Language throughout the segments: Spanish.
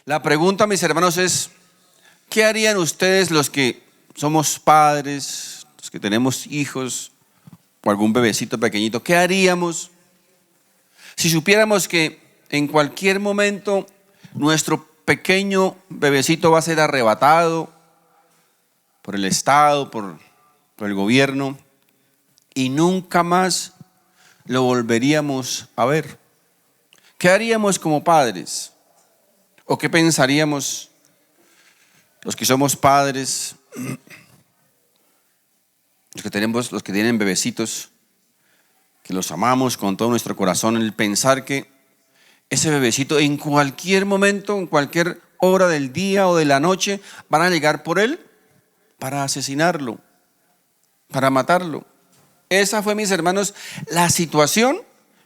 La pregunta, mis hermanos, es: ¿qué harían ustedes, los que somos padres, los que tenemos hijos o algún bebecito pequeñito? ¿Qué haríamos si supiéramos que en cualquier momento nuestro pequeño bebecito va a ser arrebatado por el Estado, por el gobierno, y nunca más lo volveríamos a ver? ¿Qué haríamos como padres? ¿O qué pensaríamos los que somos padres, los que tienen bebecitos, que los amamos con todo nuestro corazón, el pensar que ese bebecito en cualquier momento, en cualquier hora del día o de la noche, van a llegar por él para asesinarlo, para matarlo? Esa fue, mis hermanos, la situación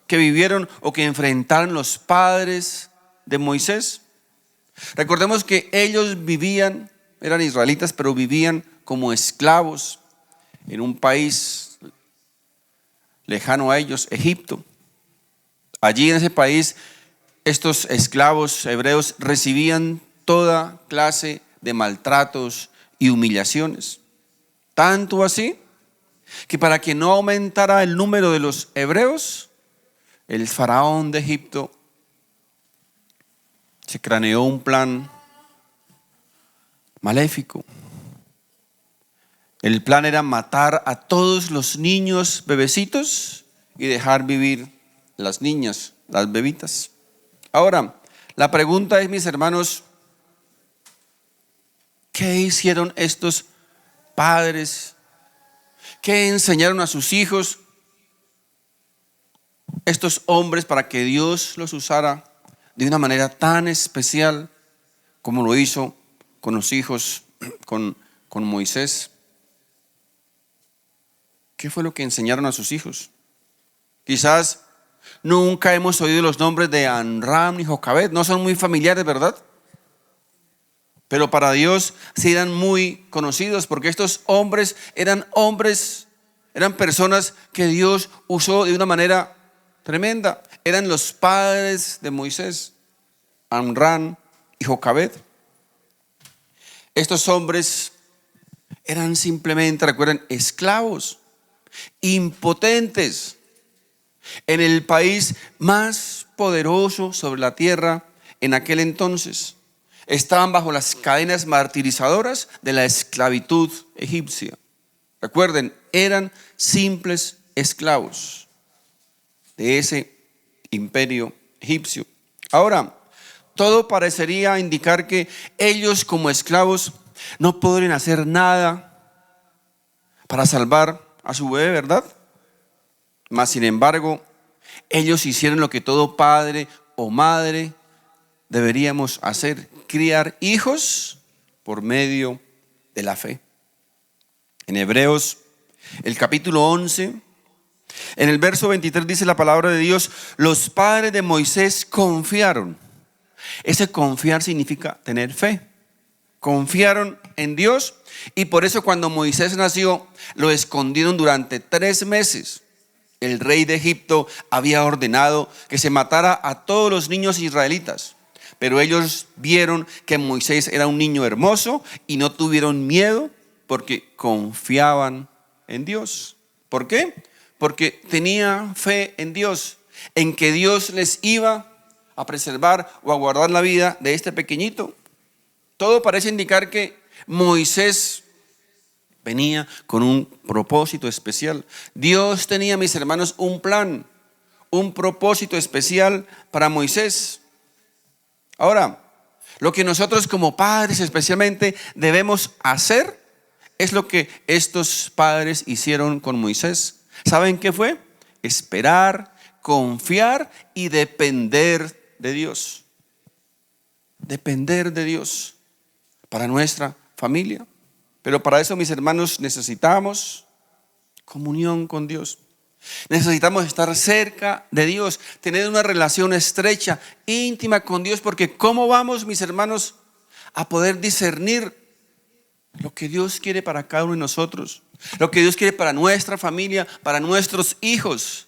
que vivieron o que enfrentaron los padres de Moisés. Recordemos que ellos vivían, eran israelitas, pero vivían como esclavos en un país lejano a ellos, Egipto. Allí en ese país, estos esclavos hebreos recibían toda clase de maltratos y humillaciones. Tanto así que para que no aumentara el número de los hebreos, el faraón de Egipto se craneó un plan maléfico. El plan era matar a todos los niños bebecitos y dejar vivir las niñas, las bebitas. Ahora, la pregunta es, mis hermanos, ¿qué hicieron estos padres? ¿Qué enseñaron a sus hijos, estos hombres, para que Dios los usara de una manera tan especial como lo hizo con los hijos, con Moisés? ¿Qué fue lo que enseñaron a sus hijos? Quizás nunca hemos oído los nombres de Amram ni Jocabed, no son muy familiares, ¿verdad? Pero para Dios sí eran muy conocidos, porque estos hombres, eran personas que Dios usó de una manera tremenda. Eran los padres de Moisés, Amram y Jocabed. Estos hombres eran simplemente, recuerden, esclavos, impotentes, en el país más poderoso sobre la tierra en aquel entonces. Estaban bajo las cadenas martirizadoras de la esclavitud egipcia. Recuerden, eran simples esclavos de ese imperio egipcio. Ahora, todo parecería indicar que ellos, como esclavos, no podrían hacer nada para salvar a su bebé, ¿verdad? Mas, sin embargo, ellos hicieron lo que todo padre o madre deberíamos hacer: criar hijos por medio de la fe. En Hebreos, el capítulo 11, en el verso 23 dice la palabra de Dios: los padres de Moisés confiaron. Ese confiar significa tener fe. Confiaron en Dios, y por eso cuando Moisés nació, lo escondieron durante 3 meses. El rey de Egipto había ordenado que se matara a todos los niños israelitas, pero ellos vieron que Moisés era un niño hermoso y no tuvieron miedo, porque confiaban en Dios. ¿Por qué? Porque tenían fe en Dios, en que Dios les iba a preservar o a guardar la vida de este pequeñito. Todo parece indicar que Moisés venía con un propósito especial. Dios tenía, mis hermanos, un plan, un propósito especial para Moisés. Ahora, lo que nosotros como padres especialmente debemos hacer es lo que estos padres hicieron con Moisés. ¿Saben qué fue? Esperar, confiar y depender de Dios. Depender de Dios para nuestra familia. Pero para eso, mis hermanos, necesitamos comunión con Dios. Necesitamos estar cerca de Dios, tener una relación estrecha, íntima con Dios, porque ¿cómo vamos, mis hermanos, a poder discernir lo que Dios quiere para cada uno de nosotros, lo que Dios quiere para nuestra familia, para nuestros hijos,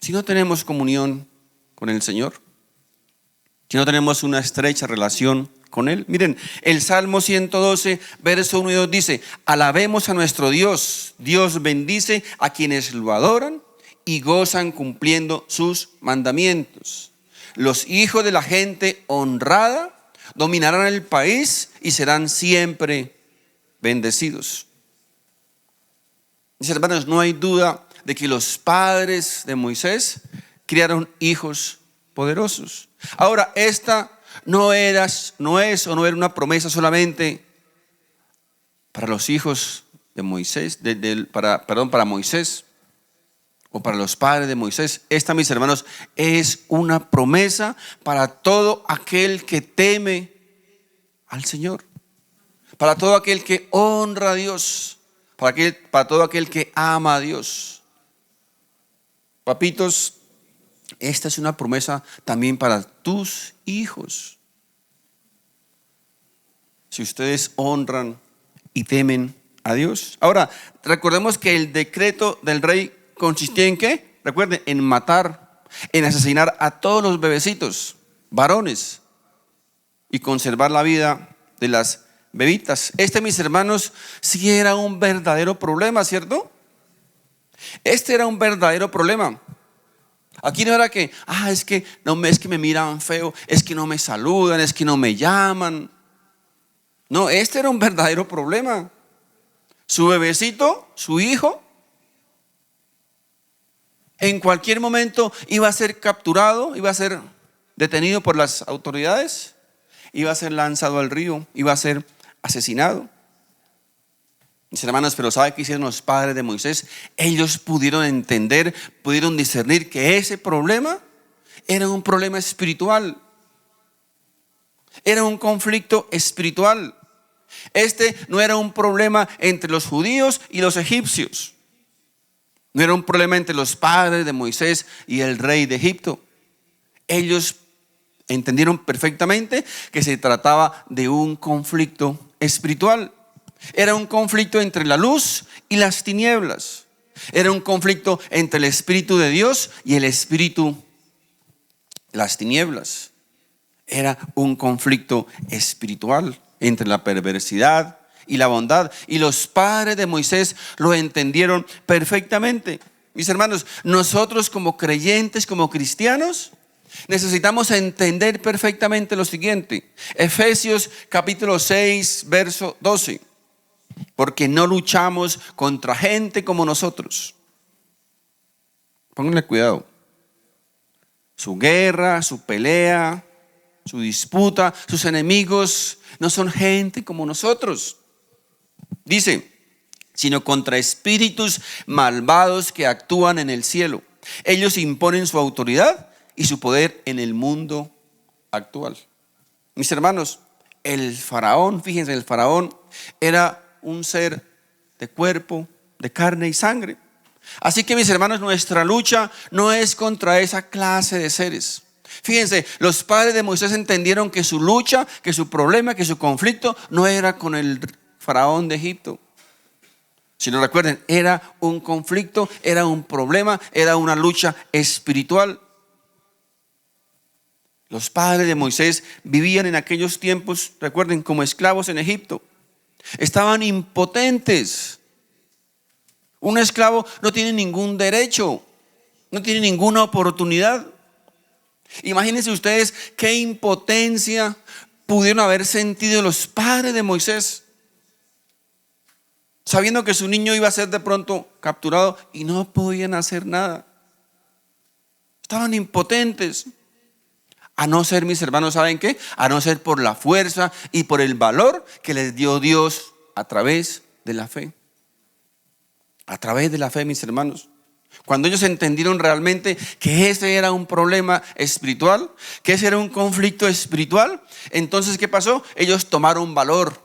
si no tenemos comunión con el Señor? si no tenemos una estrecha relación con Él. Miren, el Salmo 112, verso 1 y 2 dice: alabemos a nuestro Dios. Dios bendice a quienes lo adoran y gozan cumpliendo sus mandamientos. Los hijos de la gente honrada dominarán el país y serán siempre bendecidos. Mis hermanos, no hay duda de que los padres de Moisés criaron hijos poderosos. Ahora, esta no era una promesa solamente para los hijos de Moisés, para Moisés o para los padres de Moisés. Esta, mis hermanos, es una promesa para todo aquel que teme al Señor, para todo aquel que honra a Dios, para todo aquel que ama a Dios. Papitos, esta es una promesa también para tus hijos. Si ustedes honran y temen a Dios. Ahora, recordemos que el decreto del rey consistía en ¿qué? Recuerden, en matar, en asesinar a todos los bebecitos, varones, y conservar la vida de las bebitas. Mis hermanos, sí era un verdadero problema, ¿cierto? Este era un verdadero problema. Aquí no era que, es que me miran feo, es que no me saludan, es que no me llaman. No, este era un verdadero problema. Su bebecito, su hijo, en cualquier momento iba a ser capturado, iba a ser detenido por las autoridades, iba a ser lanzado al río, iba a ser asesinado. Mis hermanos, pero ¿sabe qué hicieron los padres de Moisés? Ellos pudieron entender, pudieron discernir que ese problema era un problema espiritual. Era un conflicto espiritual. Este no era un problema entre los judíos y los egipcios. No era un problema entre los padres de Moisés y el rey de Egipto. Ellos entendieron perfectamente que se trataba de un conflicto espiritual. Era un conflicto entre la luz y las tinieblas. Era un conflicto entre el Espíritu de Dios y el espíritu de las tinieblas. Era un conflicto espiritual entre la perversidad y la bondad. Y los padres de Moisés lo entendieron perfectamente. Mis hermanos, nosotros como creyentes, como cristianos, necesitamos entender perfectamente lo siguiente. Efesios capítulo 6, verso 12. Porque no luchamos contra gente como nosotros. Pónganle cuidado. Su guerra, su pelea, su disputa, sus enemigos no son gente como nosotros. Dice, sino contra espíritus malvados que actúan en el cielo. Ellos imponen su autoridad y su poder en el mundo actual. Mis hermanos, el faraón, fíjense, el faraón era un ser de cuerpo, de carne y sangre. Así que, mis hermanos, nuestra lucha no es contra esa clase de seres. Fíjense, los padres de Moisés entendieron que su lucha, que su problema, que su conflicto no era con el faraón de Egipto. Si no recuerden, era un conflicto, era un problema, era una lucha espiritual. Los padres de Moisés vivían en aquellos tiempos, recuerden, como esclavos en Egipto. Estaban impotentes. Un esclavo no tiene ningún derecho, no tiene ninguna oportunidad. Imagínense ustedes qué impotencia pudieron haber sentido los padres de Moisés, sabiendo que su niño iba a ser de pronto capturado y no podían hacer nada. Estaban impotentes. A no ser, mis hermanos, ¿saben qué? A no ser por la fuerza y por el valor que les dio Dios a través de la fe. A través de la fe, mis hermanos. Cuando ellos entendieron realmente que ese era un problema espiritual, que ese era un conflicto espiritual, entonces ¿qué pasó? Ellos tomaron valor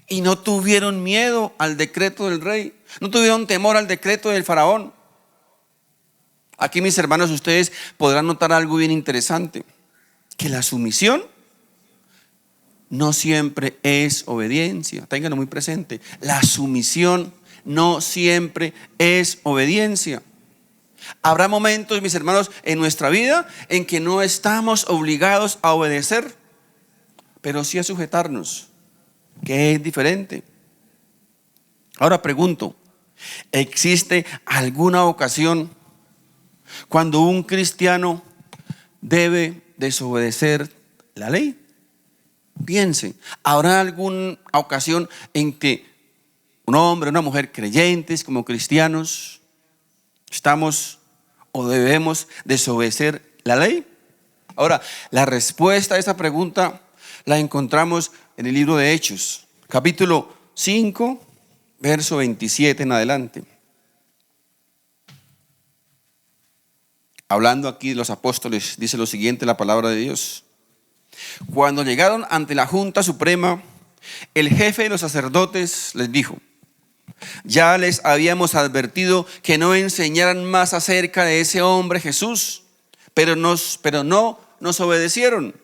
y no tuvieron miedo al decreto del rey, no tuvieron temor al decreto del faraón. Aquí, mis hermanos, ustedes podrán notar algo bien interesante, que la sumisión no siempre es obediencia. Ténganlo muy presente. La sumisión no siempre es obediencia. Habrá momentos, mis hermanos, en nuestra vida en que no estamos obligados a obedecer, pero sí a sujetarnos, que es diferente. Ahora pregunto, ¿existe alguna ocasión cuando un cristiano debe desobedecer la ley? Piense, ¿habrá alguna ocasión en que un hombre, una mujer creyentes como cristianos estamos o debemos desobedecer la ley? Ahora, la respuesta a esa pregunta la encontramos en el libro de Hechos, capítulo 5, verso 27 en adelante. Hablando aquí de los apóstoles, dice lo siguiente la palabra de Dios. Cuando llegaron ante la Junta Suprema, el jefe de los sacerdotes les dijo: ya les habíamos advertido que no enseñaran más acerca de ese hombre Jesús, pero no nos obedecieron.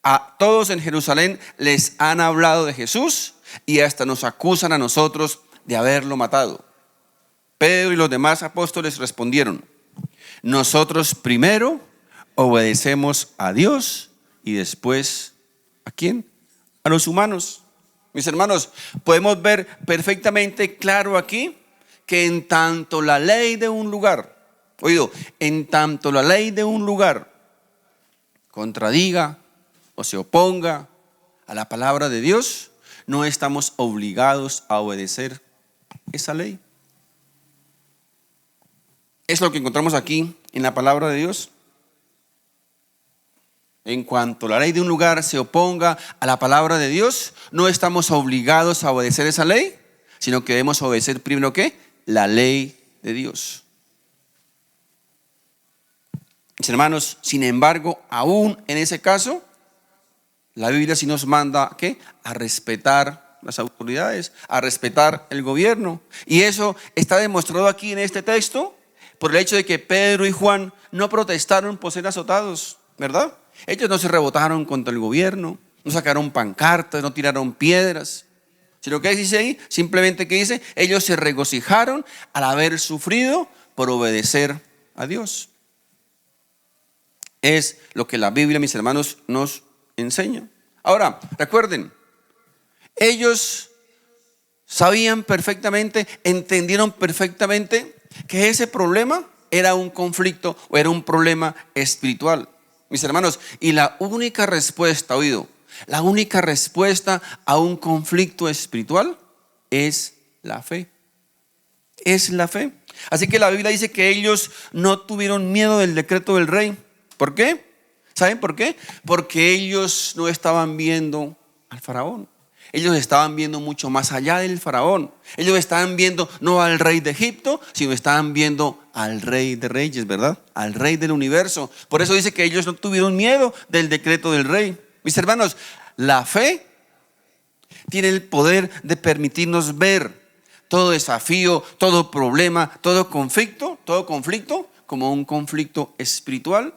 A todos en Jerusalén les han hablado de Jesús y hasta nos acusan a nosotros de haberlo matado. Pedro y los demás apóstoles respondieron: nosotros primero obedecemos a Dios y después, ¿a quién? A los humanos. Mis hermanos, podemos ver perfectamente claro aquí que en tanto la ley de un lugar, en tanto la ley de un lugar contradiga o se oponga a la palabra de Dios, no estamos obligados a obedecer esa ley. Es lo que encontramos aquí en la palabra de Dios. En cuanto la ley de un lugar se oponga a la palabra de Dios, no estamos obligados a obedecer esa ley, sino que debemos obedecer primero ¿qué? La ley de Dios. Mis hermanos, sin embargo, aún en ese caso, la Biblia sí nos manda ¿qué? A respetar las autoridades, a respetar el gobierno. Y eso está demostrado aquí en este texto por el hecho de que Pedro y Juan no protestaron por ser azotados, ¿verdad? Ellos no se rebotaron contra el gobierno, no sacaron pancartas, no tiraron piedras, sino que dice ahí, simplemente que dice, ellos se regocijaron al haber sufrido por obedecer a Dios. Es lo que la Biblia, mis hermanos, nos enseña. Ahora, recuerden, ellos sabían perfectamente, entendieron perfectamente que ese problema era un conflicto o era un problema espiritual. Mis hermanos, y la única respuesta, la única respuesta a un conflicto espiritual es la fe. Es la fe. Así que la Biblia dice que ellos no tuvieron miedo del decreto del rey. ¿Por qué? ¿Saben por qué? Porque ellos no estaban viendo al faraón. Ellos estaban viendo mucho más allá del faraón. Ellos estaban viendo no al rey de Egipto, sino estaban viendo al rey de reyes, ¿verdad? Al rey del universo. Por eso dice que ellos no tuvieron miedo del decreto del rey. Mis hermanos, la fe tiene el poder de permitirnos ver todo desafío, todo problema, todo conflicto como un conflicto espiritual.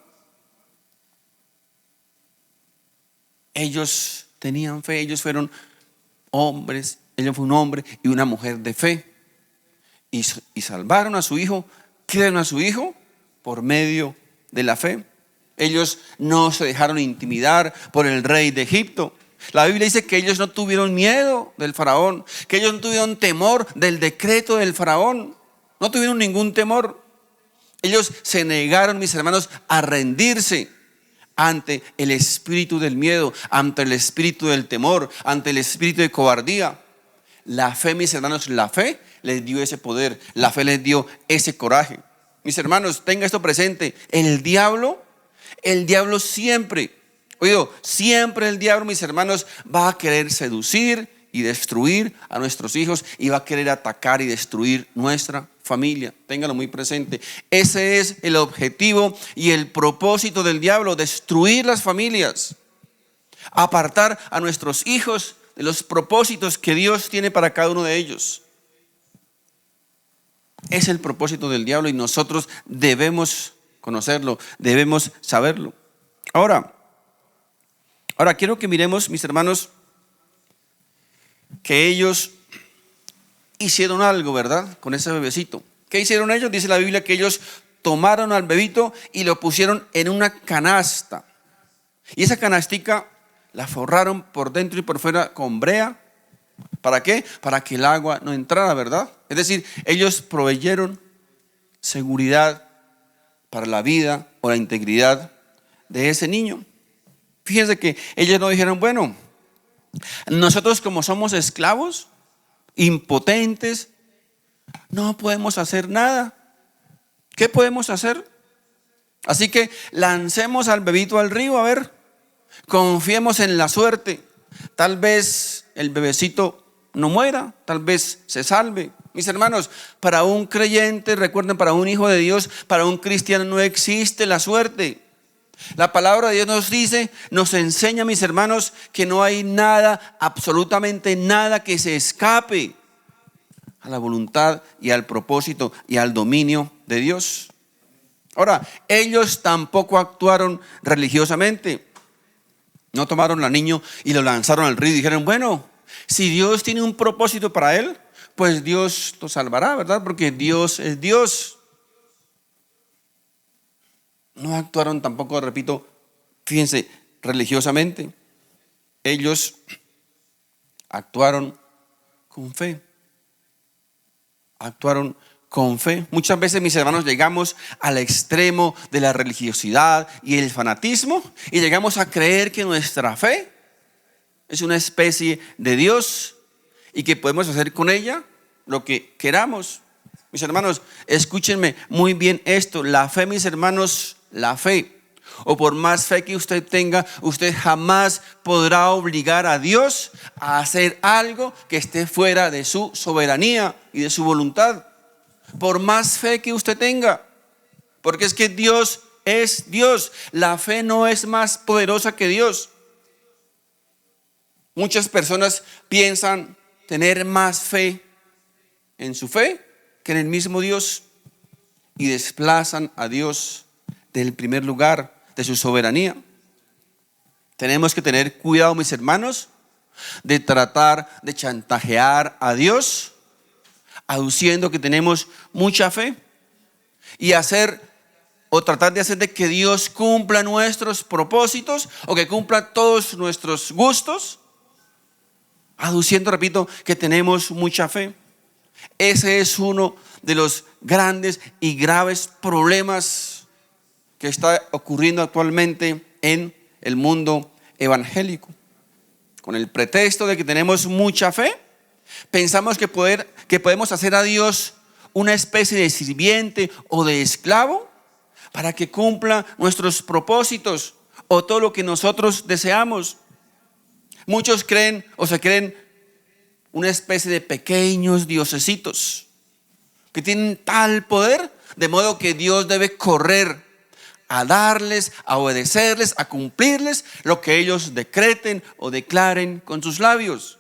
Ellos tenían fe, ellos fueron hombres, ella fue un hombre y una mujer de fe y salvaron a su hijo, crearon a su hijo por medio de la fe. Ellos no se dejaron intimidar por el rey de Egipto. La Biblia dice que ellos no tuvieron miedo del faraón, que ellos no tuvieron temor del decreto del faraón, no tuvieron ningún temor. Ellos se negaron, mis hermanos, a rendirse ante el espíritu del miedo, ante el espíritu del temor, ante el espíritu de cobardía. La fe, mis hermanos, la fe les dio ese poder, la fe les dio ese coraje. Mis hermanos, tenga esto presente, el diablo siempre, siempre el diablo, mis hermanos, va a querer seducir y destruir a nuestros hijos y va a querer atacar y destruir nuestra familia. Ténganlo muy presente. Ese es el objetivo y el propósito del diablo: destruir las familias, apartar a nuestros hijos de los propósitos que Dios tiene para cada uno de ellos. Es el propósito del diablo y nosotros debemos conocerlo, debemos saberlo. Ahora quiero que miremos, mis hermanos, que ellos hicieron algo, ¿verdad? Con ese bebecito. ¿Qué hicieron ellos? Dice la Biblia que ellos tomaron al bebito y lo pusieron en una canasta. Y esa canastica la forraron por dentro y por fuera con brea. ¿Para qué? Para que el agua no entrara, ¿verdad? Es decir, ellos proveyeron seguridad para la vida o la integridad de ese niño. Fíjense que ellos no dijeron, bueno, nosotros como somos esclavos, impotentes, no podemos hacer nada. ¿Qué podemos hacer? Así que lancemos al bebito al río, a ver, confiemos en la suerte. Tal vez el bebecito no muera, tal vez se salve. Mis hermanos, para un creyente, recuerden, para un hijo de Dios, para un cristiano no existe la suerte. La palabra de Dios nos dice, nos enseña, mis hermanos, que no hay nada, absolutamente nada que se escape a la voluntad y al propósito y al dominio de Dios. Ahora, ellos tampoco actuaron religiosamente. No tomaron al niño y lo lanzaron al río y dijeron, bueno, si Dios tiene un propósito para él, pues Dios lo salvará, ¿verdad? Porque Dios es Dios. No actuaron tampoco, repito, fíjense, religiosamente. Ellos actuaron con fe. Actuaron con fe. Muchas veces, mis hermanos, llegamos al extremo de la religiosidad y el fanatismo y llegamos a creer que nuestra fe es una especie de Dios y que podemos hacer con ella lo que queramos. Mis hermanos, escúchenme muy bien esto. La fe, mis hermanos, la fe, o por más fe que usted tenga, usted jamás podrá obligar a Dios a hacer algo que esté fuera de su soberanía y de su voluntad. Por más fe que usted tenga, porque es que Dios es Dios. La fe no es más poderosa que Dios. Muchas personas piensan tener más fe en su fe que en el mismo Dios y desplazan a Dios del primer lugar de su soberanía. Tenemos que tener cuidado, mis hermanos, de tratar de chantajear a Dios aduciendo que tenemos mucha fe y hacer o tratar de hacer de que Dios cumpla nuestros propósitos o que cumpla todos nuestros gustos, aduciendo, repito, que tenemos mucha fe. Ese es uno de los grandes y graves problemas que está ocurriendo actualmente en el mundo evangélico. Con el pretexto de que tenemos mucha fe, pensamos que podemos hacer a Dios una especie de sirviente o de esclavo para que cumpla nuestros propósitos o todo lo que nosotros deseamos. Muchos creen o se creen una especie de pequeños diosesitos que tienen tal poder, de modo que Dios debe correr a darles, a obedecerles, a cumplirles lo que ellos decreten o declaren con sus labios.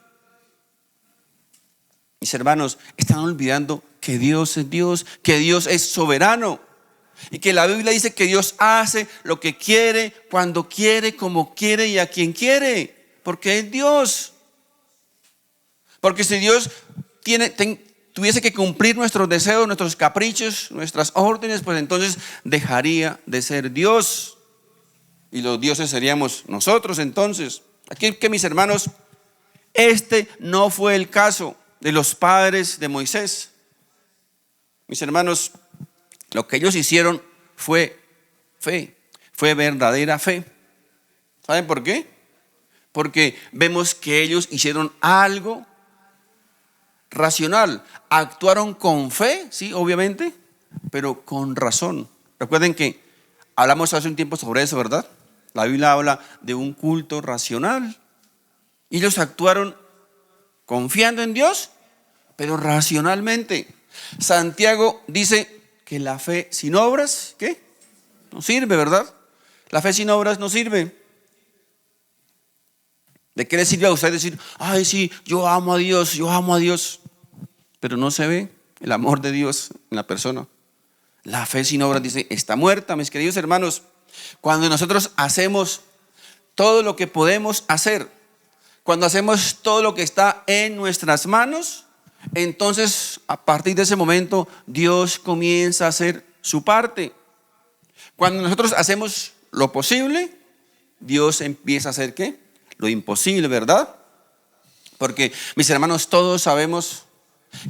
Mis hermanos, están olvidando que Dios es Dios, que Dios es soberano y que la Biblia dice que Dios hace lo que quiere, cuando quiere, como quiere y a quien quiere, porque es Dios. Porque si Dios tuviese que cumplir nuestros deseos, nuestros caprichos, nuestras órdenes, pues entonces dejaría de ser Dios y los dioses seríamos nosotros. Entonces, aquí que, mis hermanos, este no fue el caso de los padres de Moisés. Mis hermanos, lo que ellos hicieron fue fe, fue verdadera fe. ¿Saben por qué? Porque vemos que ellos hicieron algo racional, actuaron con fe, sí, obviamente, pero con razón. Recuerden que hablamos hace un tiempo sobre eso, ¿verdad? La Biblia habla de un culto racional. Y ellos actuaron confiando en Dios, pero racionalmente. Santiago dice que la fe sin obras, ¿qué? No sirve, ¿verdad? La fe sin obras no sirve. ¿De qué le sirve a usted decir, ay, sí, yo amo a Dios, pero no se ve el amor de Dios en la persona? La fe sin obras, dice, está muerta, mis queridos hermanos. Cuando nosotros hacemos todo lo que podemos hacer, cuando hacemos todo lo que está en nuestras manos, entonces a partir de ese momento Dios comienza a hacer su parte. Cuando nosotros hacemos lo posible, Dios empieza a hacer ¿qué? Lo imposible, ¿verdad? Porque, mis hermanos, todos sabemos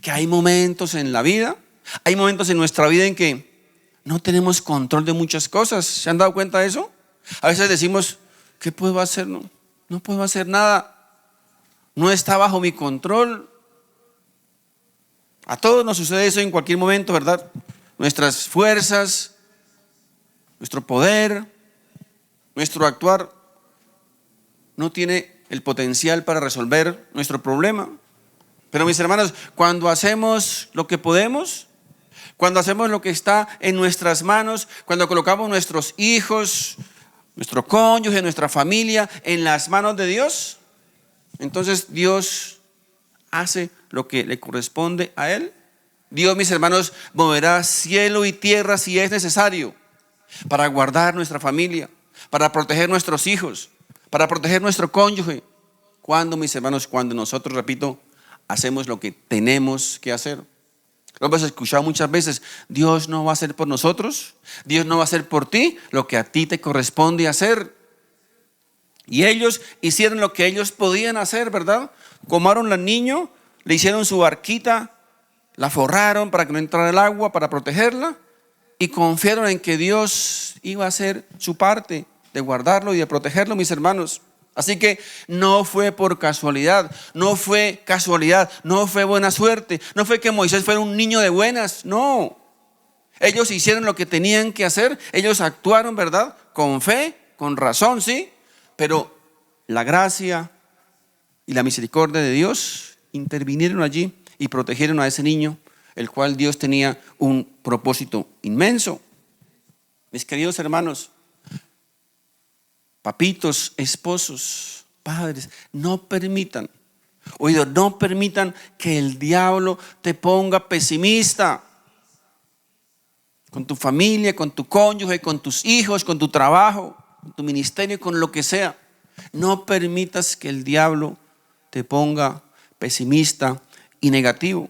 que hay momentos en la vida, hay momentos en nuestra vida en que no tenemos control de muchas cosas. ¿Se han dado cuenta de eso? A veces decimos, ¿qué puedo hacer? No puedo hacer nada. No está bajo mi control. A todos nos sucede eso en cualquier momento, ¿verdad? Nuestras fuerzas, nuestro poder, nuestro actuar no tiene el potencial para resolver nuestro problema. Pero mis hermanos, cuando hacemos lo que podemos, cuando hacemos lo que está en nuestras manos, cuando colocamos nuestros hijos, nuestro cónyuge, nuestra familia en las manos de Dios, entonces Dios hace lo que le corresponde a Él. Dios, mis hermanos, moverá cielo y tierra si es necesario para guardar nuestra familia, para proteger nuestros hijos, para proteger nuestro cónyuge. Cuando, mis hermanos, cuando nosotros, repito, hacemos lo que tenemos que hacer. Lo hemos escuchado muchas veces. Dios no va a hacer por nosotros, Dios no va a hacer por ti lo que a ti te corresponde hacer. Y ellos hicieron lo que ellos podían hacer, ¿verdad? Comaron al niño, le hicieron su barquita, la forraron para que no entrara el agua, para protegerla, y confiaron en que Dios iba a hacer su parte de guardarlo y de protegerlo, mis hermanos. Así que no fue por casualidad, no fue casualidad, no fue buena suerte, no fue que Moisés fuera un niño de buenas, no. Ellos hicieron lo que tenían que hacer, ellos actuaron, ¿verdad? Con fe, con razón, sí, pero la gracia y la misericordia de Dios intervinieron allí y protegieron a ese niño, el cual Dios tenía un propósito inmenso. Mis queridos hermanos, papitos, esposos, padres, no permitan que el diablo te ponga pesimista con tu familia, con tu cónyuge, con tus hijos, con tu trabajo, con tu ministerio, con lo que sea. No permitas que el diablo te ponga pesimista y negativo.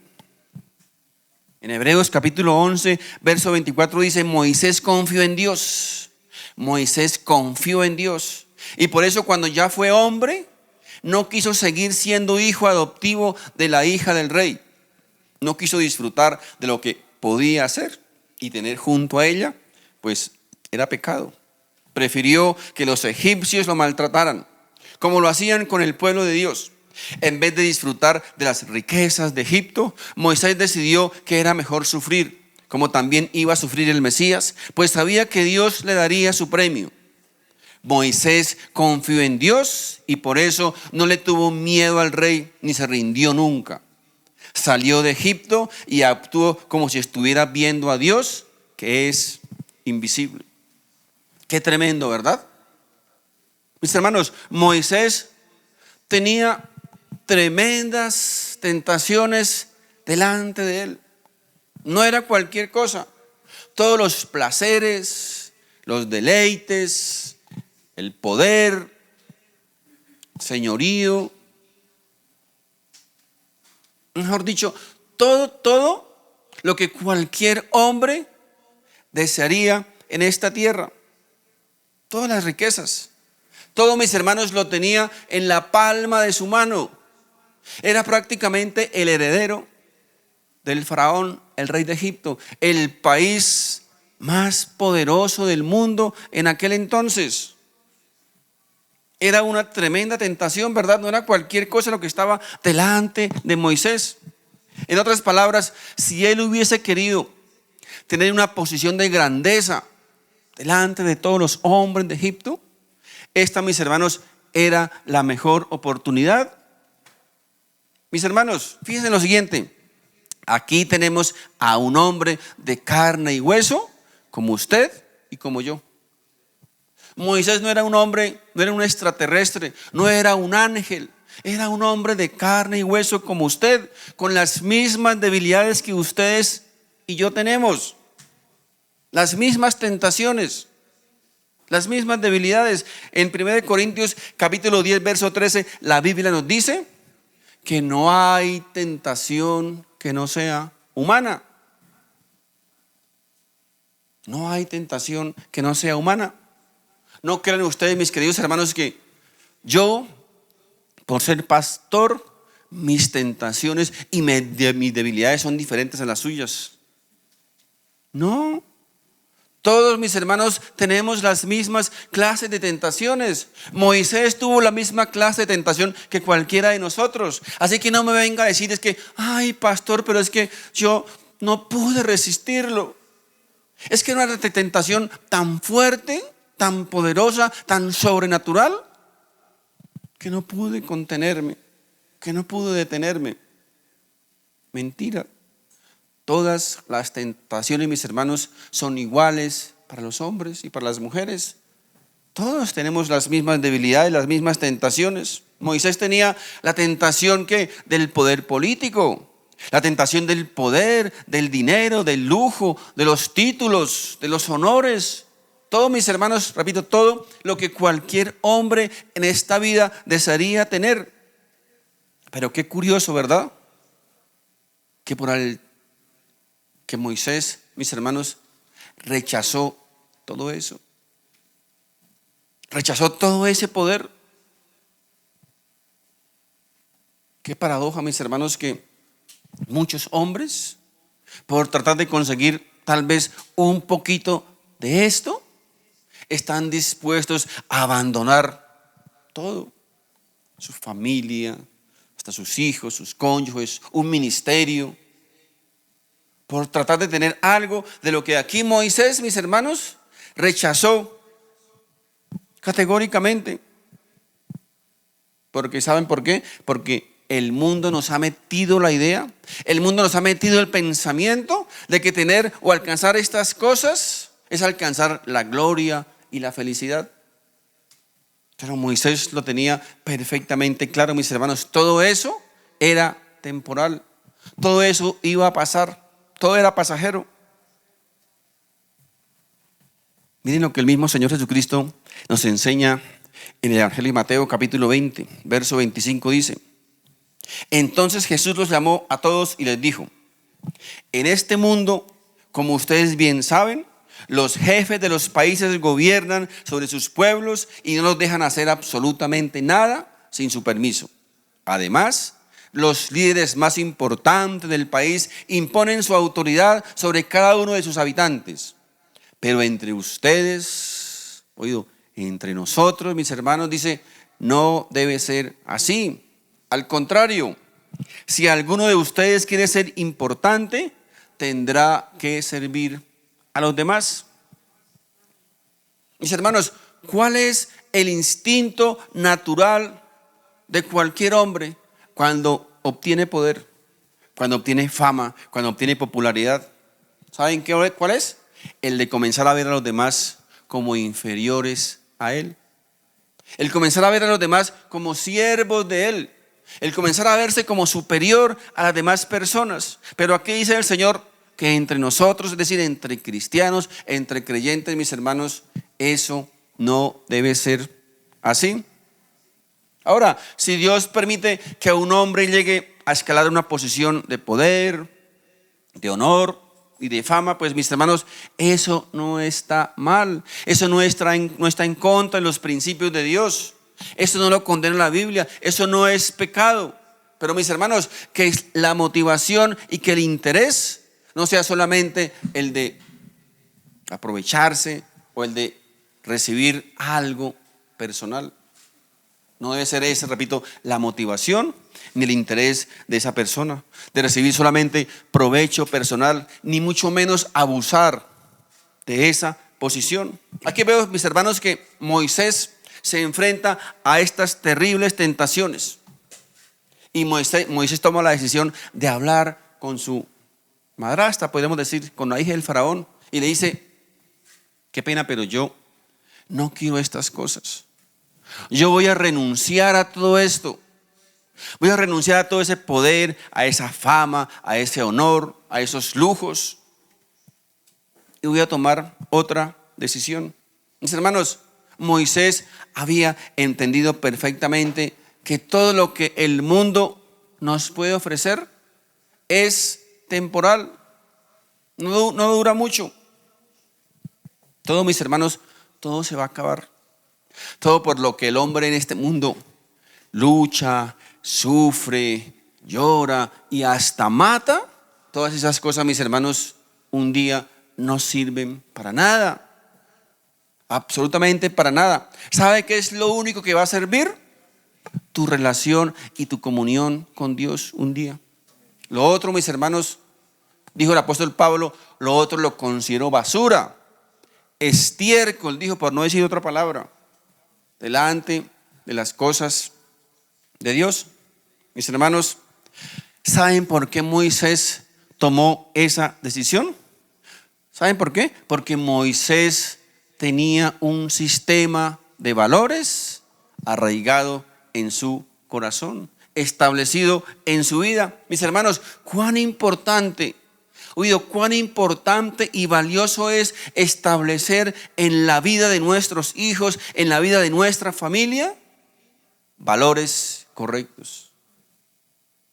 En Hebreos capítulo 11, verso 24 dice, Moisés confió en Dios. Moisés confió en Dios y por eso cuando ya fue hombre no quiso seguir siendo hijo adoptivo de la hija del rey. No quiso disfrutar de lo que podía hacer y tener junto a ella, pues era pecado. Prefirió que los egipcios lo maltrataran, como lo hacían con el pueblo de Dios. En vez de disfrutar de las riquezas de Egipto, Moisés decidió que era mejor sufrir, como también iba a sufrir el Mesías, pues sabía que Dios le daría su premio. Moisés confió en Dios y por eso no le tuvo miedo al rey ni se rindió nunca. Salió de Egipto y actuó como si estuviera viendo a Dios, que es invisible. Qué tremendo, ¿verdad? Mis hermanos, Moisés tenía tremendas tentaciones delante de él. No era cualquier cosa. Todos los placeres, los deleites, el poder, señorío, mejor dicho, todo lo que cualquier hombre desearía en esta tierra. Todas las riquezas. Todo, mis hermanos, lo tenía en la palma de su mano. Era prácticamente el heredero del faraón, el rey de Egipto, el país más poderoso del mundo en aquel entonces. Era una tremenda tentación, ¿verdad? No era cualquier cosa lo que estaba delante de Moisés. En otras palabras, si él hubiese querido tener una posición de grandeza delante de todos los hombres de Egipto, esta, mis hermanos, era la mejor oportunidad. Mis hermanos, fíjense en lo siguiente. Aquí tenemos a un hombre de carne y hueso, como usted y como yo. Moisés no era un hombre, no era un extraterrestre, no era un ángel. Era un hombre de carne y hueso como usted, con las mismas debilidades que ustedes y yo tenemos. Las mismas tentaciones, las mismas debilidades. En 1 Corintios capítulo 10, verso 13, la Biblia nos dice que no hay tentación que no sea humana. No hay tentación que no sea humana. No crean ustedes, mis queridos hermanos, que yo, por ser pastor, mis tentaciones y mis debilidades son diferentes a las suyas. No. Todos mis hermanos tenemos las mismas clases de tentaciones. Moisés tuvo la misma clase de tentación que cualquiera de nosotros. Así que no me venga a decir es que, ay pastor, pero es que yo no pude resistirlo. Es que era una tentación tan fuerte, tan poderosa, tan sobrenatural, que no pude contenerme, que no pude detenerme. Mentira. Todas las tentaciones, mis hermanos, son iguales para los hombres y para las mujeres. Todos tenemos las mismas debilidades, las mismas tentaciones. Moisés tenía la tentación del poder político, la tentación del poder, del dinero, del lujo, de los títulos, de los honores. Todos mis hermanos, repito, todo lo que cualquier hombre en esta vida desearía tener. Pero qué curioso, ¿verdad? Que Moisés, mis hermanos, rechazó todo eso. Rechazó todo ese poder. Qué paradoja, mis hermanos, que muchos hombres, por tratar de conseguir tal vez un poquito de esto, están dispuestos a abandonar todo. Su familia, hasta sus hijos, sus cónyuges, un ministerio, por tratar de tener algo de lo que aquí Moisés, mis hermanos, rechazó categóricamente. Porque ¿saben por qué? Porque el mundo nos ha metido la idea, el mundo nos ha metido el pensamiento de que tener o alcanzar estas cosas es alcanzar la gloria y la felicidad. Pero Moisés lo tenía perfectamente claro, mis hermanos. Todo eso era temporal, todo eso iba a pasar. Todo era pasajero. Miren lo que el mismo Señor Jesucristo nos enseña en el Evangelio de Mateo capítulo 20, verso 25 dice: entonces Jesús los llamó a todos y les dijo: en este mundo, como ustedes bien saben, los jefes de los países gobiernan sobre sus pueblos y no los dejan hacer absolutamente nada sin su permiso. Además, los líderes más importantes del país imponen su autoridad sobre cada uno de sus habitantes. Pero entre ustedes, entre nosotros, mis hermanos, dice, no debe ser así. Al contrario, si alguno de ustedes quiere ser importante, tendrá que servir a los demás. Mis hermanos, ¿cuál es el instinto natural de cualquier hombre cuando obtiene poder, cuando obtiene fama, cuando obtiene popularidad? ¿Saben cuál es? El de comenzar a ver a los demás como inferiores a él. El comenzar a ver a los demás como siervos de él. El comenzar a verse como superior a las demás personas. Pero aquí dice el Señor que entre nosotros, es decir, entre cristianos, entre creyentes, mis hermanos, eso no debe ser así. Ahora, si Dios permite que un hombre llegue a escalar una posición de poder, de honor y de fama, pues mis hermanos, eso no está mal. Eso no está en contra de los principios de Dios. Eso no lo condena la Biblia. Eso no es pecado. Pero mis hermanos, que la motivación y que el interés no sea solamente el de aprovecharse o el de recibir algo personal. No debe ser ese, repito, la motivación ni el interés de esa persona, de recibir solamente provecho personal, ni mucho menos abusar de esa posición. Aquí veo, mis hermanos, que Moisés se enfrenta a estas terribles tentaciones. Y Moisés toma la decisión de hablar con su madrastra, podemos decir, con la hija del faraón, y le dice: qué pena, pero yo no quiero estas cosas. Yo voy a renunciar a todo esto. Voy a renunciar a todo ese poder, a esa fama, a ese honor, a esos lujos. Y voy a tomar otra decisión. Mis hermanos, Moisés había entendido perfectamente que todo lo que el mundo nos puede ofrecer es temporal, no dura mucho. Todo, mis hermanos, todo se va a acabar. Todo por lo que el hombre en este mundo lucha, sufre, llora y hasta mata, todas esas cosas, mis hermanos, un día no sirven para nada. Absolutamente para nada. ¿Sabe qué es lo único que va a servir? Tu relación y tu comunión con Dios un día. Lo otro, mis hermanos, dijo el apóstol Pablo, lo otro lo considero basura, estiércol, dijo, por no decir otra palabra, delante de las cosas de Dios. Mis hermanos, ¿saben por qué Moisés tomó esa decisión? ¿Saben por qué? Porque Moisés tenía un sistema de valores arraigado en su corazón, establecido en su vida. Mis hermanos, cuán importante y valioso es establecer en la vida de nuestros hijos, en la vida de nuestra familia, valores correctos.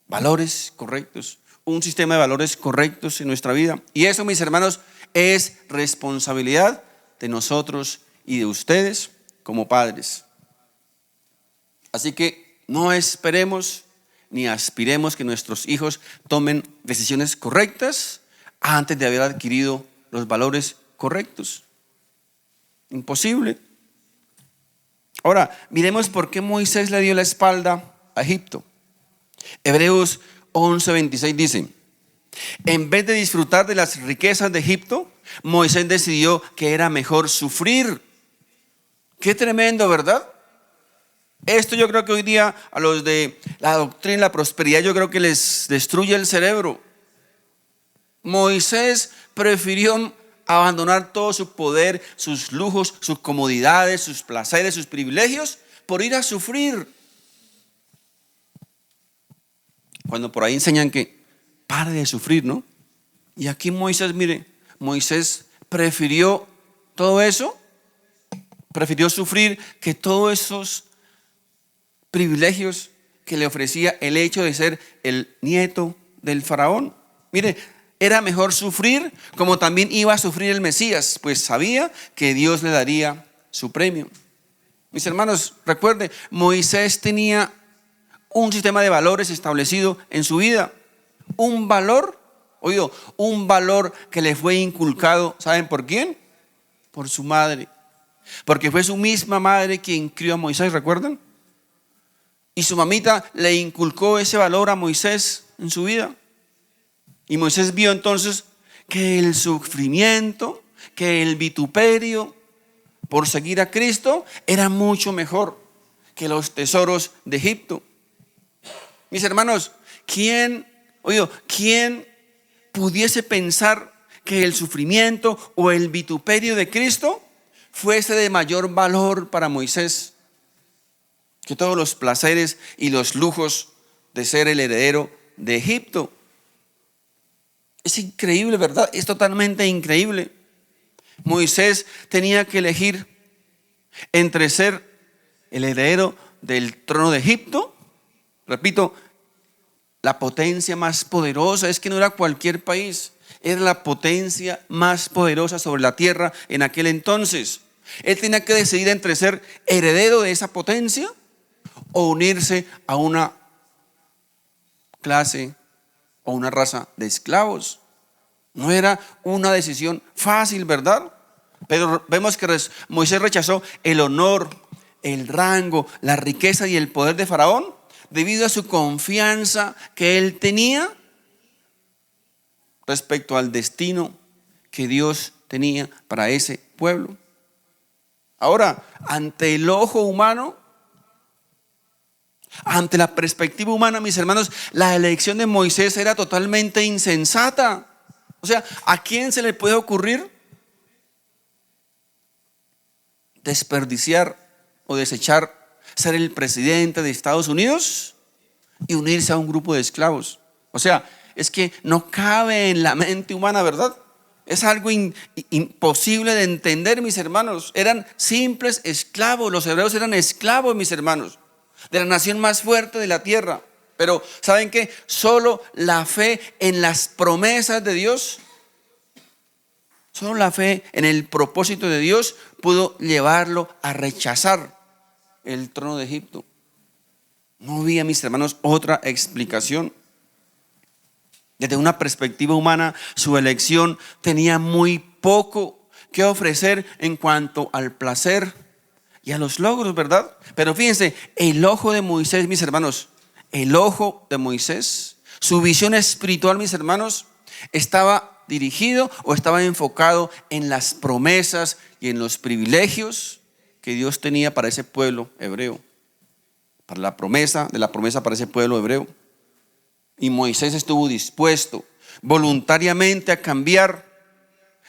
Valores correctos. Un sistema de valores correctos en nuestra vida. Y eso, mis hermanos, es responsabilidad de nosotros y de ustedes como padres. Así que no esperemos ni aspiremos que nuestros hijos tomen decisiones correctas antes de haber adquirido los valores correctos. Imposible. Ahora, miremos por qué Moisés le dio la espalda a Egipto. Hebreos 11:26 dice: en vez de disfrutar de las riquezas de Egipto, Moisés decidió que era mejor sufrir. Qué tremendo, ¿verdad? Esto yo creo que hoy día a los de la doctrina y la prosperidad, yo creo que les destruye el cerebro. Moisés prefirió abandonar todo su poder, sus lujos, sus comodidades, sus placeres, sus privilegios, por ir a sufrir. Cuando por ahí enseñan que pare de sufrir, ¿no? Y aquí Moisés, mire, Moisés prefirió todo eso, prefirió sufrir que todos esos privilegios que le ofrecía el hecho de ser el nieto del faraón. Mire, era mejor sufrir, como también iba a sufrir el Mesías, pues sabía que Dios le daría su premio. Mis hermanos, recuerde, Moisés tenía un sistema de valores establecido en su vida. Un valor que le fue inculcado, ¿saben por quién? Por su madre. Porque fue su misma madre quien crió a Moisés, ¿recuerdan? Y su mamita le inculcó ese valor a Moisés en su vida. Y Moisés vio entonces que el sufrimiento, que el vituperio por seguir a Cristo era mucho mejor que los tesoros de Egipto. Mis hermanos, ¿quién pudiese pensar que el sufrimiento o el vituperio de Cristo fuese de mayor valor para Moisés que todos los placeres y los lujos de ser el heredero de Egipto? Es increíble, ¿verdad? Es totalmente increíble. Moisés tenía que elegir entre ser el heredero del trono de Egipto, repito, la potencia más poderosa, es que no era cualquier país, era la potencia más poderosa sobre la tierra en aquel entonces. Él tenía que decidir entre ser heredero de esa potencia o unirse a una clase o una raza de esclavos. No era una decisión fácil, ¿verdad? Pero vemos que Moisés rechazó el honor, el rango, la riqueza y el poder de Faraón debido a su confianza que él tenía respecto al destino que Dios tenía para ese pueblo. Ahora, ante el ojo humano, ante la perspectiva humana, mis hermanos, la elección de Moisés era totalmente insensata. O sea, ¿a quién se le puede ocurrir desperdiciar o desechar ser el presidente de Estados Unidos y unirse a un grupo de esclavos? O sea, es que no cabe en la mente humana, ¿verdad? Es algo imposible de entender, mis hermanos. Eran simples esclavos. Los hebreos eran esclavos, mis hermanos, de la nación más fuerte de la tierra. Pero ¿saben qué? Solo la fe en las promesas de Dios, solo la fe en el propósito de Dios pudo llevarlo a rechazar el trono de Egipto. No había, mis hermanos, otra explicación. Desde una perspectiva humana, su elección tenía muy poco que ofrecer en cuanto al placer y a los logros, ¿verdad? Pero fíjense, el ojo de Moisés, mis hermanos, el ojo de Moisés, su visión espiritual, mis hermanos, estaba dirigido o estaba enfocado en las promesas y en los privilegios que Dios tenía para ese pueblo hebreo, para la promesa para ese pueblo hebreo. Y Moisés estuvo dispuesto voluntariamente a cambiar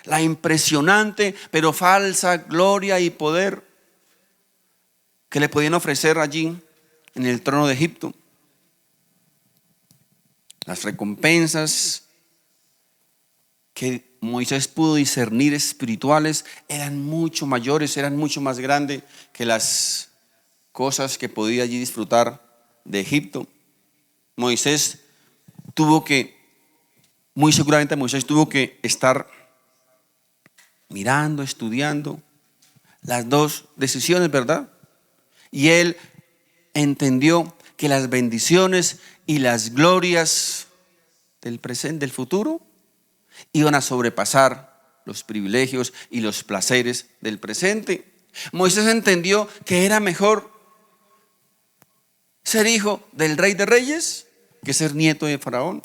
la impresionante pero falsa gloria y poder que le podían ofrecer allí en el trono de Egipto. Las recompensas que Moisés pudo discernir espirituales eran mucho mayores, eran mucho más grandes que las cosas que podía allí disfrutar de Egipto. Muy seguramente Moisés tuvo que estar mirando, estudiando las dos decisiones, ¿verdad? Y él entendió que las bendiciones y las glorias del presente, del futuro, iban a sobrepasar los privilegios y los placeres del presente. Moisés entendió que era mejor ser hijo del rey de reyes que ser nieto de Faraón.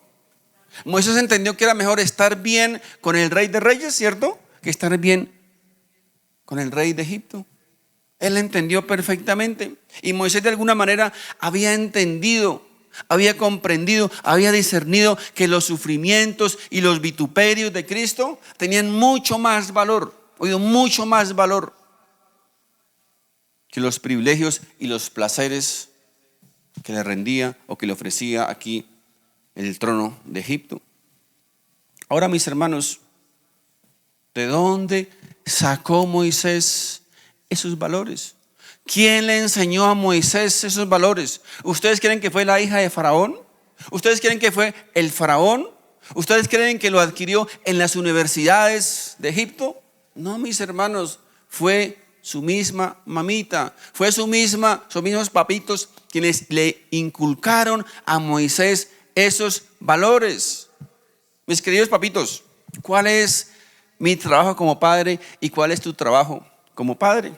Moisés entendió que era mejor estar bien con el rey de reyes, ¿cierto?, que estar bien con el rey de Egipto. Él entendió perfectamente. Y Moisés de alguna manera había entendido, había comprendido, había discernido que los sufrimientos y los vituperios de Cristo tenían mucho más valor, mucho más valor que los privilegios y los placeres que le rendía o que le ofrecía aquí el trono de Egipto. Ahora, mis hermanos, ¿de dónde sacó Moisés esos valores? ¿Quién le enseñó a Moisés esos valores? ¿Ustedes creen que fue la hija de Faraón? ¿Ustedes creen que fue el Faraón? ¿Ustedes creen que lo adquirió en las universidades de Egipto? No, mis hermanos, fue su misma mamita, fue sus mismos papitos quienes le inculcaron a Moisés esos valores. Mis queridos papitos, ¿cuál es mi trabajo como padre y cuál es tu trabajo como padre?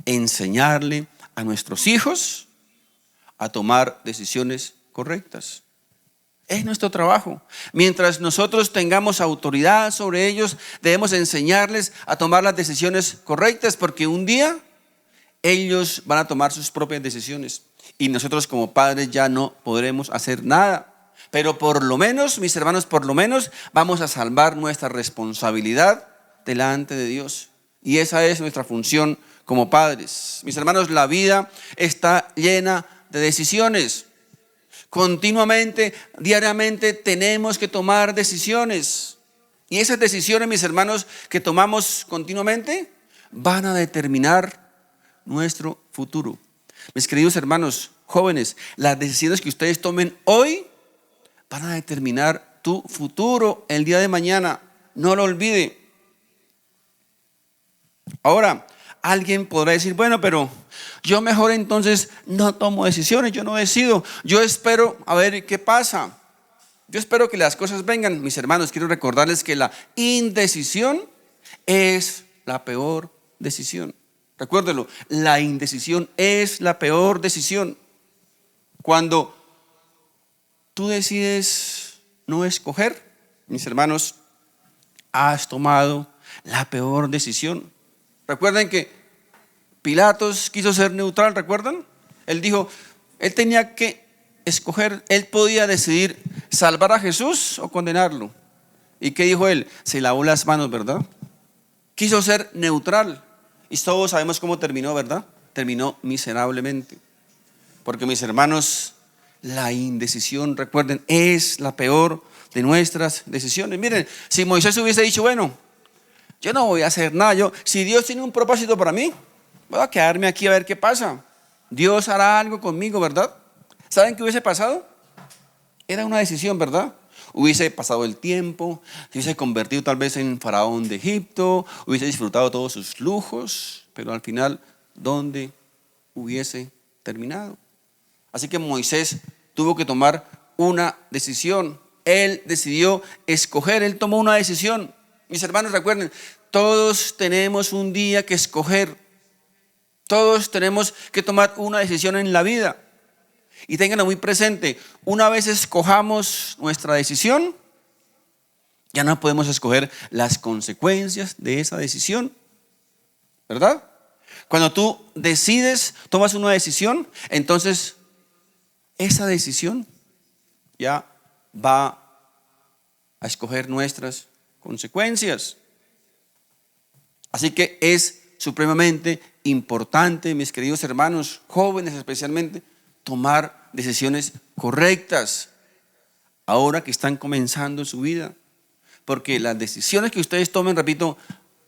Enseñarle a nuestros hijos a tomar decisiones correctas. Es nuestro trabajo. Mientras nosotros tengamos autoridad sobre ellos, debemos enseñarles a tomar las decisiones correctas, porque un día ellos van a tomar sus propias decisiones y nosotros como padres ya no podremos hacer nada. Pero por lo menos, mis hermanos, por lo menos vamos a salvar nuestra responsabilidad delante de Dios. Y esa es nuestra función como padres. Mis hermanos, la vida está llena de decisiones. Continuamente, diariamente tenemos que tomar decisiones. Y esas decisiones, mis hermanos, que tomamos continuamente van a determinar nuestro futuro. Mis queridos hermanos jóvenes, las decisiones que ustedes tomen hoy van a determinar tu futuro el día de mañana. No lo olvide. Ahora, alguien podrá decir, bueno, pero yo mejor entonces no tomo decisiones, yo no decido, yo espero a ver qué pasa, yo espero que las cosas vengan. Mis hermanos, quiero recordarles que la indecisión es la peor decisión. Recuérdelo, la indecisión es la peor decisión. Cuando tú decides no escoger, mis hermanos, has tomado la peor decisión. Recuerden que Pilatos quiso ser neutral, ¿recuerdan? Él dijo, él tenía que escoger, él podía decidir salvar a Jesús o condenarlo. ¿Y qué dijo él? Se lavó las manos, ¿verdad? Quiso ser neutral. Y todos sabemos cómo terminó, ¿verdad? Terminó miserablemente. Porque, mis hermanos, la indecisión, recuerden, es la peor de nuestras decisiones. Miren, si Moisés hubiese dicho, bueno, yo no voy a hacer nada, si Dios tiene un propósito para mí, voy a quedarme aquí a ver qué pasa. Dios hará algo conmigo, ¿verdad? ¿Saben qué hubiese pasado? Era una decisión, ¿verdad? Hubiese pasado el tiempo, se hubiese convertido tal vez en faraón de Egipto, hubiese disfrutado todos sus lujos, pero al final, ¿dónde hubiese terminado? Así que Moisés tuvo que tomar una decisión. Él decidió escoger, él tomó una decisión. Mis hermanos, recuerden, todos tenemos un día que escoger. Todos tenemos que tomar una decisión en la vida. Y ténganlo muy presente, una vez escojamos nuestra decisión, ya no podemos escoger las consecuencias de esa decisión, ¿verdad? Cuando tú decides, tomas una decisión, entonces esa decisión ya va a escoger nuestras consecuencias. Así que es supremamente importante, mis queridos hermanos, jóvenes especialmente, tomar decisiones correctas ahora que están comenzando su vida, porque las decisiones que ustedes tomen, repito,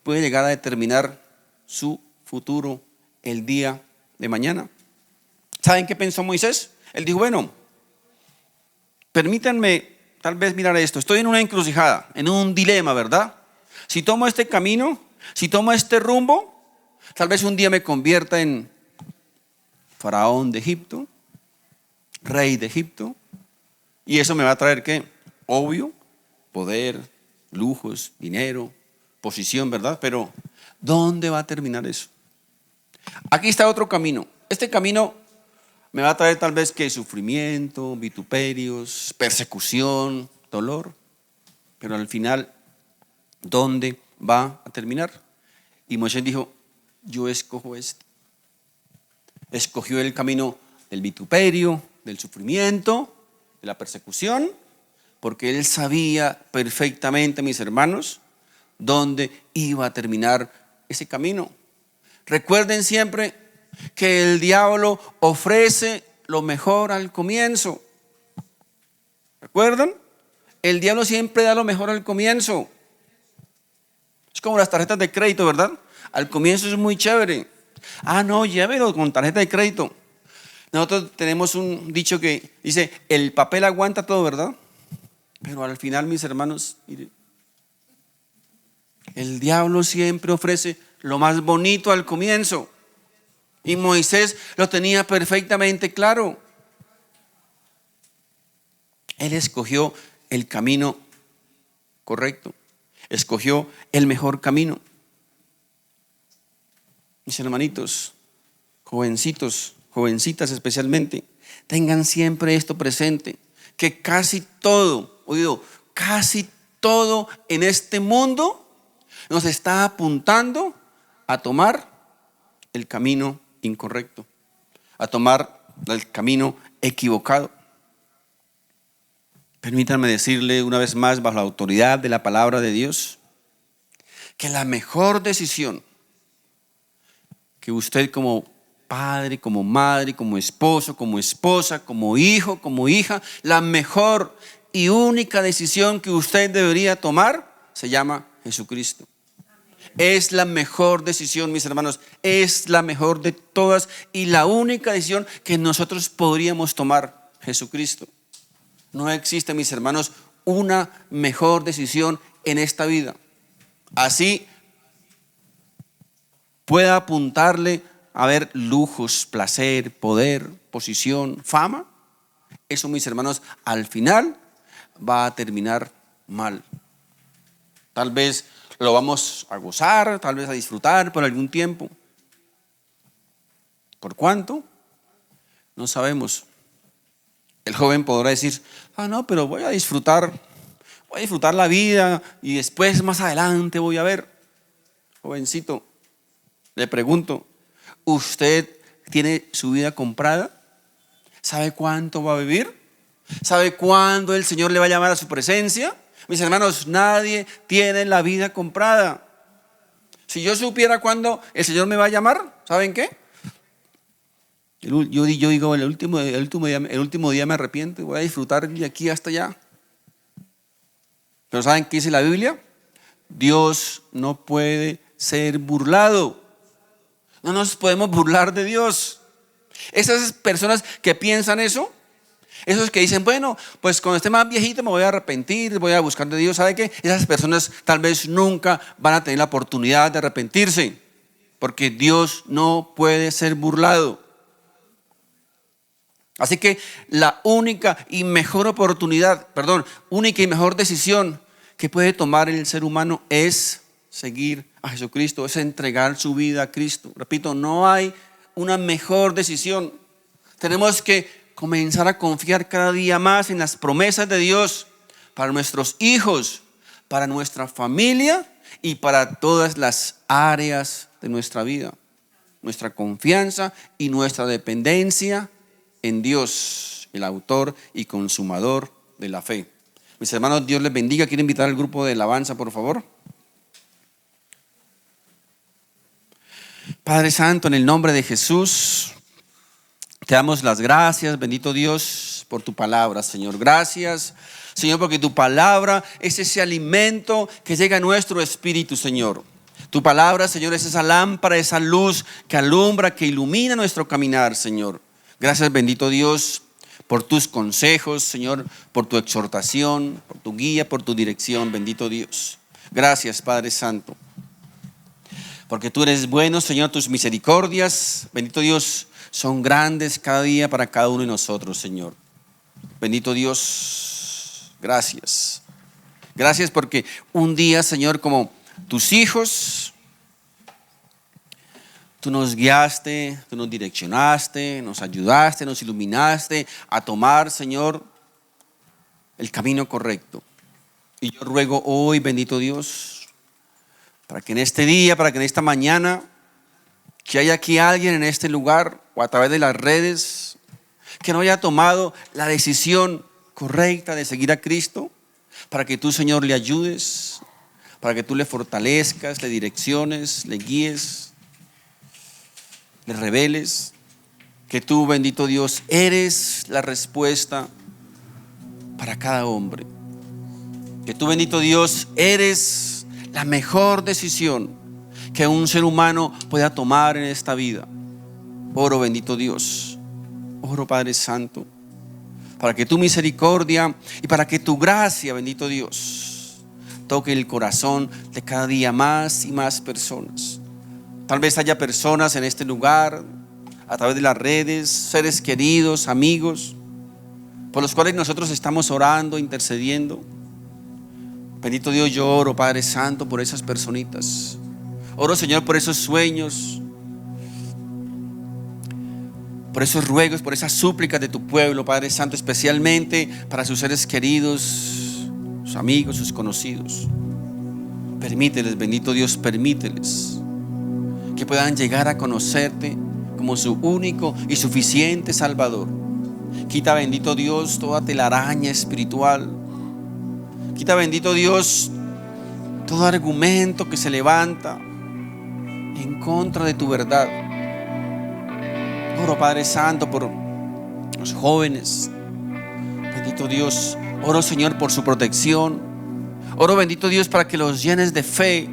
pueden llegar a determinar su futuro el día de mañana. ¿Saben qué pensó Moisés? Él dijo, bueno, permítanme tal vez mirar esto, estoy en una encrucijada, en un dilema, ¿verdad? Si tomo este camino, si tomo este rumbo, tal vez un día me convierta en faraón de Egipto, rey de Egipto, y eso me va a traer ¿qué? Obvio, poder, lujos, dinero, posición, ¿verdad? Pero ¿dónde va a terminar eso? Aquí está otro camino. Este camino me va a traer tal vez que sufrimiento, vituperios, persecución, dolor, pero al final, ¿dónde va a terminar? Y Moisés dijo, yo escojo este. Escogió el camino del vituperio, del sufrimiento, de la persecución, porque él sabía perfectamente, mis hermanos, dónde iba a terminar ese camino. Recuerden siempre que el diablo ofrece lo mejor al comienzo. ¿Recuerdan? El diablo siempre da lo mejor al comienzo. Es como las tarjetas de crédito, ¿verdad? Al comienzo es muy chévere. Ah, no, llévelo con tarjeta de crédito. Nosotros tenemos un dicho que dice, el papel aguanta todo, ¿verdad? Pero al final, mis hermanos, mire, el diablo siempre ofrece lo más bonito al comienzo. Y Moisés lo tenía perfectamente claro. Él escogió el camino correcto. Escogió el mejor camino. Mis hermanitos, jovencitos, jovencitas especialmente, tengan siempre esto presente, que casi todo, oído, casi todo en este mundo nos está apuntando a tomar el camino incorrecto, a tomar el camino equivocado. Permítanme decirle una vez más, bajo la autoridad de la palabra de Dios, que la mejor decisión que usted como padre, como madre, como esposo, como esposa, como hijo, como hija, la mejor y única decisión que usted debería tomar se llama Jesucristo. Es la mejor decisión, mis hermanos, es la mejor de todas y la única decisión que nosotros podríamos tomar, Jesucristo. No existe, mis hermanos, una mejor decisión en esta vida. Así pueda apuntarle a ver lujos, placer, poder, posición, fama. Eso, mis hermanos, al final va a terminar mal. Tal vez lo vamos a gozar, tal vez a disfrutar por algún tiempo. ¿Por cuánto? No sabemos. El joven podrá decir, no, pero voy a disfrutar la vida y después más adelante voy a ver. Jovencito, le pregunto, ¿usted tiene su vida comprada? ¿Sabe cuánto va a vivir? ¿Sabe cuándo el Señor le va a llamar a su presencia? Mis hermanos, nadie tiene la vida comprada. Si yo supiera cuándo el Señor me va a llamar, ¿saben qué? Yo digo, el último día me arrepiento y voy a disfrutar de aquí hasta allá. Pero ¿saben qué dice la Biblia? Dios no puede ser burlado. No nos podemos burlar de Dios. Esas personas que piensan eso, Esos que dicen, bueno, pues cuando esté más viejito me voy a arrepentir, voy a buscar de Dios. ¿Sabe qué? Esas personas tal vez nunca van a tener la oportunidad de arrepentirse, porque Dios no puede ser burlado. Así que la única y mejor decisión que puede tomar el ser humano es seguir a Jesucristo, es entregar su vida a Cristo. Repito, no hay una mejor decisión. Tenemos que comenzar a confiar cada día más en las promesas de Dios para nuestros hijos, para nuestra familia y para todas las áreas de nuestra vida. Nuestra confianza y nuestra dependencia en Dios, el autor y consumador de la fe. Mis hermanos, Dios les bendiga. Quiero invitar al grupo de alabanza, por favor. Padre Santo, en el nombre de Jesús, te damos las gracias, bendito Dios, por tu palabra, Señor. Gracias, Señor, porque tu palabra es ese alimento que llega a nuestro espíritu, Señor. Tu palabra, Señor, es esa lámpara, esa luz que alumbra, que ilumina nuestro caminar, Señor. Gracias, bendito Dios, por tus consejos, Señor, por tu exhortación, por tu guía, por tu dirección, bendito Dios. Gracias, Padre Santo, porque tú eres bueno, Señor, tus misericordias, bendito Dios, son grandes cada día para cada uno de nosotros, Señor. Bendito Dios, gracias. Gracias porque un día, Señor, como tus hijos, tú nos guiaste, tú nos direccionaste, nos ayudaste, nos iluminaste a tomar, Señor, el camino correcto. Y yo ruego hoy, bendito Dios, para que en este día, para que en esta mañana, que haya aquí alguien en este lugar o a través de las redes que no haya tomado la decisión correcta de seguir a Cristo, para que tú, Señor, le ayudes, para que tú le fortalezcas, le direcciones, le guíes, le reveles que tú, bendito Dios, eres la respuesta para cada hombre. Que tú, bendito Dios, eres la mejor decisión que un ser humano pueda tomar en esta vida. Oro, bendito Dios, oro, Padre Santo, para que tu misericordia y para que tu gracia, bendito Dios, toque el corazón de cada día más y más personas. Tal vez haya personas en este lugar, a través de las redes, seres queridos, amigos, por los cuales nosotros estamos orando, intercediendo. Bendito Dios, yo oro, Padre Santo, por esas personitas. Oro, Señor, por esos sueños, por esos ruegos, por esas súplicas de tu pueblo, Padre Santo, especialmente para sus seres queridos, sus amigos, sus conocidos. Permíteles, bendito Dios, permíteles que puedan llegar a conocerte como su único y suficiente Salvador. Quita, bendito Dios, toda telaraña espiritual. Quita, bendito Dios, todo argumento que se levanta en contra de tu verdad. Oro, Padre Santo, por los jóvenes. Bendito Dios, oro, Señor, por su protección. Oro, bendito Dios, para que los llenes de fe,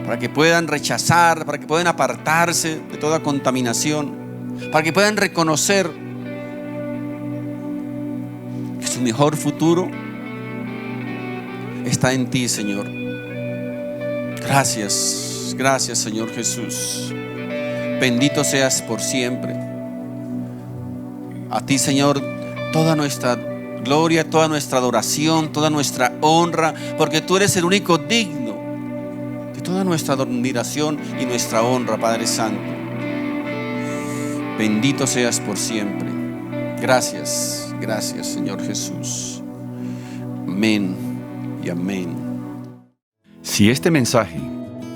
para que puedan rechazar, para que puedan apartarse de toda contaminación, para que puedan reconocer que su mejor futuro está en ti, Señor. Gracias, gracias, Señor Jesús. Bendito seas por siempre. A ti, Señor, toda nuestra gloria, toda nuestra adoración, toda nuestra honra, porque tú eres el único digno de toda nuestra admiración y nuestra honra, Padre Santo. Bendito seas por siempre. Gracias, gracias, Señor Jesús. Amén y amén. Si este mensaje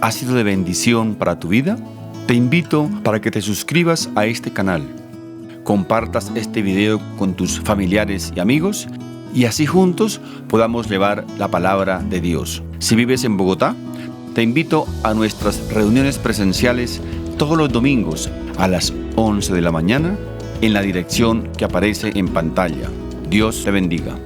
ha sido de bendición para tu vida, te invito para que te suscribas a este canal, compartas este video con tus familiares y amigos y así juntos podamos llevar la palabra de Dios. Si vives en Bogotá, te invito a nuestras reuniones presenciales todos los domingos a las 11 de la mañana en la dirección que aparece en pantalla. Dios te bendiga.